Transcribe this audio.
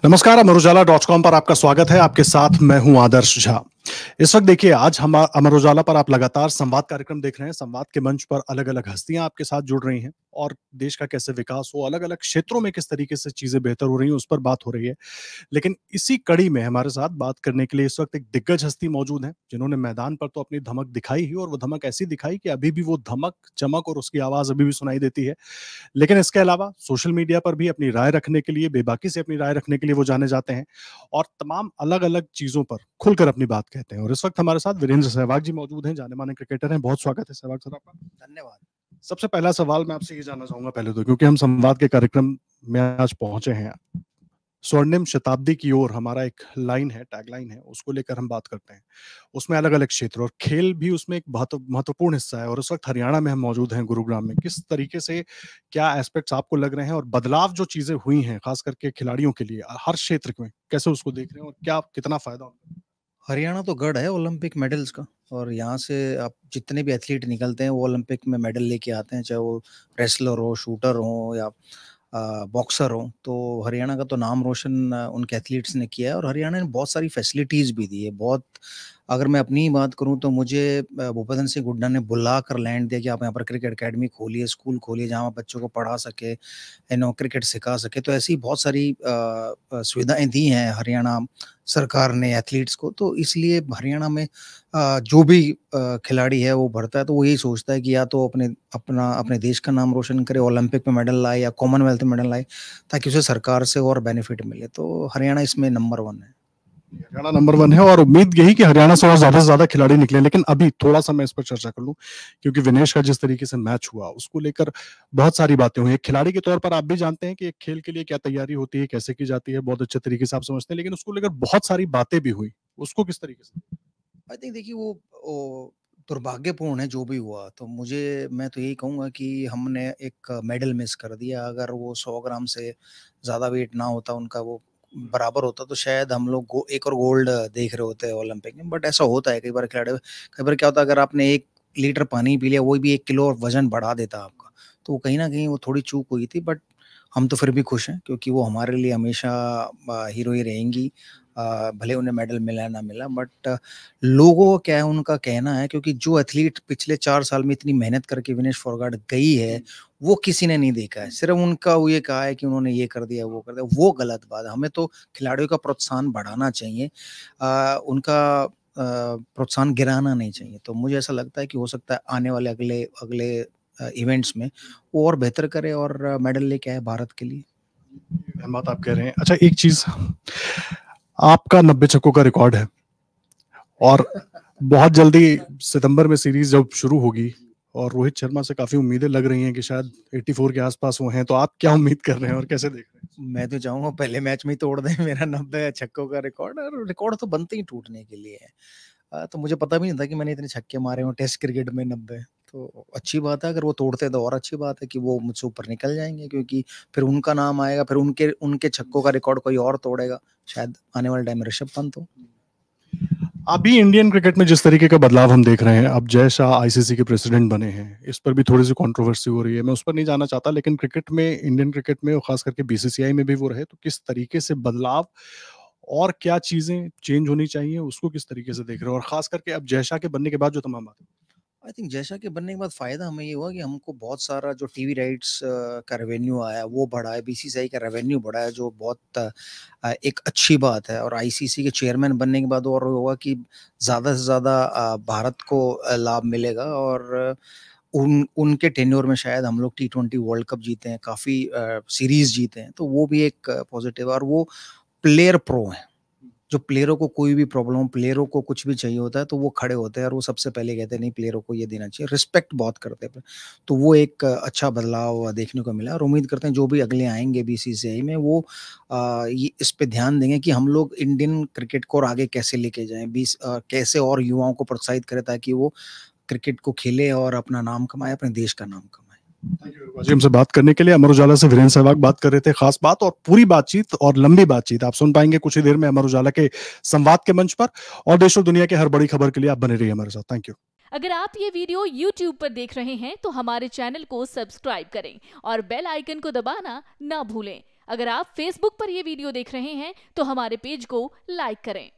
नमस्कार, अमर उजाला.com पर आपका स्वागत है। आपके साथ मैं हूं आदर्श झा। इस वक्त देखिए, आज हम अमर उजाला पर आप लगातार संवाद कार्यक्रम देख रहे हैं। संवाद के मंच पर अलग-अलग हस्तियां आपके साथ जुड़ रही हैं और देश का कैसे विकास हो, अलग-अलग क्षेत्रों में किस तरीके से चीजें बेहतर हो रही हैं, उस पर बात हो रही है। लेकिन इसी कड़ी में हमारे साथ बात करने के लिए इस वक्त एक दिग्गज हस्ती मौजूद है, जिन्होंने मैदान पर तो अपनी धमक दिखाई ही, और वो धमक ऐसी दिखाई कि अभी भी वो धमक, चमक और उसकी आवाज अभी भी सुनाई देती है। लेकिन इसके अलावा सोशल मीडिया पर भी अपनी राय रखने के लिए, बेबाकी से अपनी राय रखने के लिए वो जाने जाते हैं और तमाम अलग-अलग चीज़ों पर खुलकर अपनी बात कहते हैं। और इस वक्त हमारे साथ वीरेंद्र सहवाग जी मौजूद हैं, जाने-माने क्रिकेटर हैं। बहुत स्वागत है सहवाग सर आपका। धन्यवाद। सबसे पहला सवाल मैं आपसे ये जानना चाहूँगा पहले तो, क्योंकि हम संवाद के कार्यक्रम में आज पहुँचे हैं। स्वर्णिम शताब्दी की ओर हमारा एक लाइन है, टैगलाइन है, उसको लेकर हम बात करते हैं। उसमें अलग-अलग क्षेत्र और खेल भी उसमें एक महत्वपूर्ण हिस्सा है, और इस वक्त हरियाणा में हम मौजूद हैं, गुरुग्राम में। किस तरीके से, क्या एस्पेक्ट्स आपको लग रहे हैं, और बदलाव जो चीज़ें हुई हैं, खास करके खिलाड़ियों के लिए हर क्षेत्र में, कैसे उसको देख रहे हैं और क्या कितना फ़ायदा होगा? हरियाणा तो गढ़ है ओलंपिक मेडल्स का, और यहाँ से आप जितने भी एथलीट निकलते हैं वो ओलंपिक में मेडल लेके आते हैं, चाहे वो रेसलर हो, शूटर हो या बॉक्सर हो। तो हरियाणा का तो नाम रोशन उनके एथलीट्स ने किया है, और हरियाणा ने बहुत सारी फैसिलिटीज़ भी दी है। बहुत, अगर मैं अपनी ही बात करूँ तो मुझे भूपेंद्र सिंह हुड्डा ने बुला कर लैंड दिया कि आप यहाँ पर क्रिकेट अकेडमी खोलिए, स्कूल खोलिए, जहाँ आप बच्चों को पढ़ा सके, क्रिकेट सिखा सके। तो ऐसी बहुत सारी सुविधाएं दी हैं हरियाणा सरकार ने एथलीट्स को। तो इसलिए हरियाणा में जो भी खिलाड़ी है वो भरता है तो वो यही सोचता है कि या तो अपने देश का नाम रोशन करे, ओलंपिक में मेडल लाए या कॉमनवेल्थ में मेडल लाए, ताकि उसे सरकार से और बेनिफिट मिले। तो हरियाणा इसमें नंबर 1 है। हरियाणा नंबर 1 है, और उम्मीद यही कि हरियाणा से और ज़्यादा से ज़्यादा खिलाड़ी निकले। लेकिन अभी थोड़ा-सा मैं इस पर चर्चा कर लूँ, क्योंकि विनेश का जिस तरीके से मैच हुआ, उसको लेकर बहुत सारी बातें हुई। एक खिलाड़ी के तौर पर आप भी जानते हैं कि एक खेल के लिए क्या तैयारी होती है, कैसे की जाती है, बहुत अच्छे तरीके से आप समझते हैं, लेकिन उसको लेकर बहुत सारी बातें भी हुई। उसको किस तरीके से? आई थिंक देखिए वो दुर्भाग्यपूर्ण है जो भी हुआ। तो मैं तो यही कहूँगा कि हमने एक मेडल मिस कर दिया। अगर वो 100 ग्राम से ज़्यादा वेट ना होता उनका, वो बराबर होता, तो शायद हम लोग एक और गोल्ड देख रहे होते ओलंपिक में। बट ऐसा होता है कई बार खिलाड़ी, कई बार क्या होता है, अगर आपने 1 लीटर पानी पी लिया, वो भी 1 किलो और वज़न बढ़ा देता आपका। तो कहीं न कहीं वो थोड़ी चूक हुई थी, बट हम तो फिर भी खुश हैं, क्योंकि वो हमारे लिए हमेशा हीरो ही रहेंगी। भले उन्हें मेडल मिला या ना मिला, बट लोगों को क्या है, उनका कहना है, क्योंकि जो एथलीट पिछले 4 साल में इतनी मेहनत करके विनेश फोगाट गई है, वो किसी ने नहीं देखा है। सिर्फ उनका वो ये कहा है कि उन्होंने ये कर दिया, वो कर दिया। वो गलत बात है। हमें तो खिलाड़ियों का प्रोत्साहन बढ़ाना चाहिए, उनका प्रोत्साहन गिराना नहीं चाहिए। तो मुझे ऐसा लगता है कि हो सकता है आने वाले अगले अगले इवेंट्स में वो और बेहतर करे और मेडल लेके आए भारत के लिए। बात आप कह रहे हैं। अच्छा, एक चीज़, आपका 90 छक्कों का रिकॉर्ड है, और बहुत जल्दी सितंबर में सीरीज जब शुरू होगी, और रोहित शर्मा से काफी उम्मीदें लग रही हैं कि शायद 84 के आसपास वो हैं, तो आप क्या उम्मीद कर रहे हैं और कैसे देख रहे हैं? मैं तो चाहूँगा पहले मैच में ही तोड़ दें मेरा 90 छक्कों का रिकॉर्ड, और रिकॉर्ड तो बनते ही टूटने के लिए है। तो मुझे पता भी नहीं था कि मैंने इतने छक्के मारे हों टेस्ट क्रिकेट में 90। तो अच्छी बात है, अगर वो तोड़ते तो और अच्छी बात है कि वो मुझसे ऊपर निकल जाएँगे, क्योंकि फिर उनका नाम आएगा, फिर उनके उनके छक्कों का रिकॉर्ड कोई और तोड़ेगा, शायद आने वाले टाइम में ऋषभ पंत हो। अभी इंडियन क्रिकेट में जिस तरीके का बदलाव हम देख रहे हैं, अब जय शाह आईसीसी के प्रेसिडेंट बने हैं, इस पर भी थोड़ी सी कंट्रोवर्सी हो रही है। मैं उस पर नहीं जाना चाहता, लेकिन क्रिकेट में, इंडियन क्रिकेट में, और खास करके बीसीसीआई में भी वो रहे, तो किस तरीके से बदलाव और क्या चीजें चेंज होनी चाहिए, उसको किस तरीके से देख रहे हो, और खास करके अब जय शाह के बनने के बाद जो तमाम बातें। आई थिंक जैसा कि बनने के बाद फ़ायदा हमें ये हुआ कि हमको बहुत सारा जो टीवी राइट्स का रेवेन्यू आया वो बढ़ा है, बीसीसीआई का रेवेन्यू बढ़ा है, जो बहुत एक अच्छी बात है। और आईसीसी के चेयरमैन बनने के बाद और होगा कि ज़्यादा से ज़्यादा भारत को लाभ मिलेगा, और उनके टेन्योर में शायद हम लोग टी20 वर्ल्ड कप जीते हैं, काफ़ी सीरीज़ जीते हैं, तो वो भी एक पॉजिटिव है। और वो प्लेयर प्रो हैं, जो प्लेयरों को कोई भी प्रॉब्लम, प्लेयरों को कुछ भी चाहिए होता है तो वो खड़े होते हैं, और वो सबसे पहले कहते हैं नहीं, प्लेयरों को ये देना चाहिए, रिस्पेक्ट बहुत करते हैं। तो वो एक अच्छा बदलाव देखने को मिला, और उम्मीद करते हैं जो भी अगले आएंगे बीसीसीआई में, वो ये इस पे ध्यान देंगे कि हम लोग इंडियन क्रिकेट को और आगे कैसे लेके जाएं, कैसे और युवाओं को प्रोत्साहित करें, ताकि वो क्रिकेट को खेले और अपना नाम कमाए, अपने देश का नाम कमाए। जी, हमसे बात करने के लिए अमर उजाला से वीरेंद्र सहवाग बात कर रहे थे। खास बात और पूरी बातचीत और लंबी बातचीत आप सुन पाएंगे कुछ ही देर में अमर उजाला के संवाद के मंच पर। और देश और दुनिया के हर बड़ी खबर के लिए आप बने रहिए हमारे साथ। Thank you. अगर आप ये वीडियो YouTube पर देख रहे हैं तो हमारे चैनल को सब्सक्राइब करें और बेल आइकन को दबाना ना भूलें। अगर आप Facebook पर ये वीडियो देख रहे हैं तो हमारे पेज को लाइक करें।